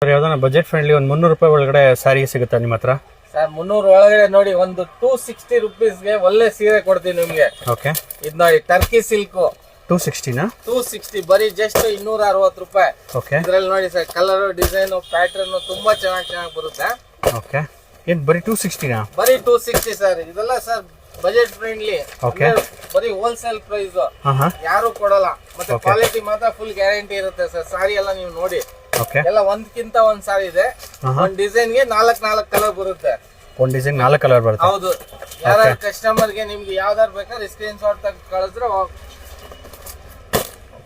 Sir ಯಾವ್ದಾನ budget friendly ಒಂದು 300 ರೂಪಾಯಿ ಒಳಗಡೆ ಸ್ಯಾರಿ ಸಿಗುತ್ತಾ ನಿಮ್ಮ ಹತ್ರ? ಸರ್ 300 ಒಳಗಡೆ ನೋಡಿ ಒಂದು 260 ರುಪೀಸ್ಗೆ ಒಳ್ಳೆ ಸೀರೆ ಕೊಡ್ತೀನಿ ನಿಮ್ಗೆ. ಓಕೆ, ಇದು ನೋಡಿ ಟರ್ಕಿ ಸಿಲ್ಕ್ 260ನಾ? 260 ಬರೀ ಜಸ್ಟ್ 260 ರೂಪಾಯಿ. ಓಕೆ, ಇದ್ರಲ್ಲಿ ನೋಡಿ ಸರ್ ಕಲರ್ ಡಿಸೈನ್ ಪ್ಯಾಟರ್ನ್ ತುಂಬಾ ಚೆನ್ನಾಗಿ ಬರುತ್ತೆ. ಓಕೆ, ಏನ್ ಬರೀ 260ನಾ? ಬರೀ 260 ಸರ್. ಇದೆಲ್ಲ ಸರ್ ಬಜೆಟ್ ಫ್ರೆಂಡ್ಲಿ. ಓಕೆ, ಬರೀ ಹೋಲ್ಸೇಲ್ ಪ್ರೈಸ್, ಯಾರು ಕೊಡಲ್ಲ. ಮತ್ತೆ ಕ್ವಾಲಿಟಿ ಮಾತ್ರ ಫುಲ್ ಗ್ಯಾರಂಟಿ ಇರುತ್ತೆ ಸರ್. ಸಾರಿ ಎಲ್ಲ ನೀವು ನೋಡಿ, ಓಕೆ, ಎಲ್ಲ ಒಂದ್ಕಿಂತ ಒಂದ್ ಸಾರಿ ಇದೆ. ಒಂದ್ ಡಿಸೈನ್ ಗೆ 4 ಕಲರ್ ಬರುತ್ತೆ. ಒಂದ್ ಡಿಸೈನ್ 4 ಕಲರ್ ಬರುತ್ತೆ. ಹೌದು. ಯಾರು ಕಸ್ಟಮರ್ ಗೆ ನಿಮ್ಗೆ ಯಾವ್ದಾರು ಬೇಕಾದ್ರೆ ಸ್ಕ್ರೀನ್ ಶಾಟ್ ತೆಗೆದು ಕಳಿಸಿದ್ರೆ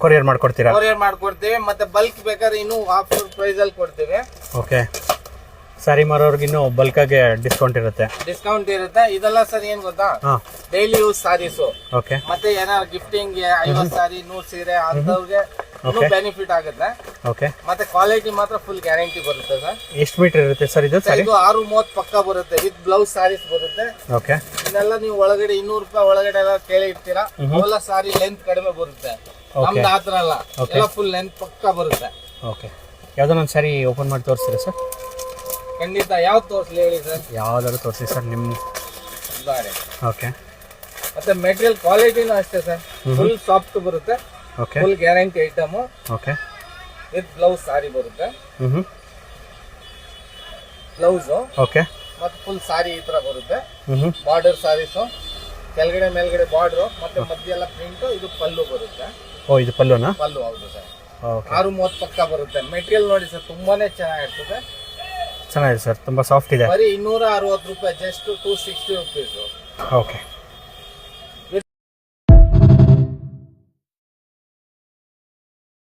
ಕೊರಿಯರ್ ಮಾಡ್ಕೊಡ್ತೀರಾ? ಕೊರಿಯರ್ ಮಾಡ್ಕೊಡ್ತೀವಿ. ಮತ್ತೆ ಬಲ್ಕ್ ಬೇಕಾದ್ರೆ ಇನ್ನೂ ಹಾಫ್ ಪ್ರೈಸ್ ಅಲ್ಲಿ ಕೊಡ್ತೀವಿ. ಓಕೆ, ಸಾರಿ ಮಾರೋರ್ಗೆ ಇನ್ನೂ ಬಲ್ಕ್ ಆಗಿ ಡಿಸ್ಕೌಂಟ್ ಇರುತ್ತೆ. ಇದೆಲ್ಲ ಸರ್ ಏನ್ ಗೊತ್ತಾ, ಡೈಲಿ ಯೂಸ್ ಸಾರೀಸ್. ಓಕೆ, ಮತ್ತೆ ಏನಾದ್ರು ಗಿಫ್ಟಿಂಗ್ 50 ಸಾರಿ 100 ಸೀರೆ ಅಂತವ್ರಿಗೆ ಬೆನಿಫಿಟ್ ಆಗುತ್ತೆ. ಓಕೆ, ಮತ್ತೆ ಕ್ವಾಲಿಟಿ ಮಾತ್ರ ಫುಲ್ ಗ್ಯಾರಂಟಿ ಬರುತ್ತೆ ಸರ್. ಎಷ್ಟು ಮೀಟರ್ ಇರುತ್ತೆ ಸರ್ ಇದು ಸಾರಿ? ಇದು 630 ಪಕ್ಕ ಬರುತ್ತೆ. ವಿತ್ ಬ್ಲೌಸ್ ಸಾರೀಸ್ ಬರುತ್ತೆ. ಓಕೆ, ಇದೆಲ್ಲ ನೀವು ಒಳಗಡೆ 200 ರೂಪಾಯಿ ಒಳಗಡೆ ಎಲ್ಲ ಕೇಳಿ ಇರ್ತೀರಾ. ಅವೆಲ್ಲ ಸಾರಿ ಲೆಂತ್ ಕಡಿಮೆ ಬರುತ್ತೆ. ನಮ್ದು ಆತರ ಅಲ್ಲ, ಎಲ್ಲ ಫುಲ್ ಲೆಂತ್ ಪಕ್ಕ ಬರುತ್ತೆ. ಓಕೆ, ಯಾವ್ದಾನ ಒಂದು ಸಾರಿ ಓಪನ್ ಮಾಡಿ ತೋರಿಸ್ತೀರಾ ಸರ್? ಖಂಡಿತ. ಯಾವ್ದು ತೋರಿಸ್ಲಿ ಹೇಳಿ ಸರ್? ಯಾವ್ದಾದ್ರು ತೋರಿಸಿ ಸರ್ ನಿಮ್ಮ. ಓಕೆ, ಮತ್ತೆ ಮೆಟೀರಿಯಲ್ ಕ್ವಾಲಿಟಿನೂ ಅಷ್ಟೇ ಸರ್, ಫುಲ್ ಸಾಫ್ಟ್ ಬರುತ್ತೆ. Okay, full guarantee item. Okay, with blouse sari ಬರುತ್ತೆ. ಬ್ಲೌಸ್ ಓಕೆ, ಮತ್ತೆ ಫುಲ್ ಸಾರಿ ಈ ತರ ಬರುತ್ತೆ. ಬಾರ್ಡರ್ ಸಾರೀಸ್, ಕೆಳಗಡೆ ಮೇಲ್ಗಡೆ ಬಾರ್ಡರ್, ಮತ್ತೆ ಮಧ್ಯ ಎಲ್ಲ ಪ್ರಿಂಟ್. ಇದು ಪಲ್ಲು ಬರುತ್ತೆ. ಓ, ಇದು ಪಲ್ಲುನಾ? ಪಲ್ಲು ಹೌದು ಸರ್. ಓಕೆ, 630 ಪಕ್ಕ ಬರುತ್ತೆ. ಮೆಟೀರಿಯಲ್ ನೋಡಿ ಸರ್, ತುಂಬಾನೇ ಚೆನ್ನಾಗಿರ್ತದೆ. ಚೆನ್ನಾಗಿದೆ ಸರ್, ತುಂಬಾ ಸಾಫ್ಟ್ ಇದೆ. ಬರೀ 260 ರೂಪಾಯಿ, ಜಸ್ಟ್ 260 ರುಪೀಸ್. ಓಕೆ.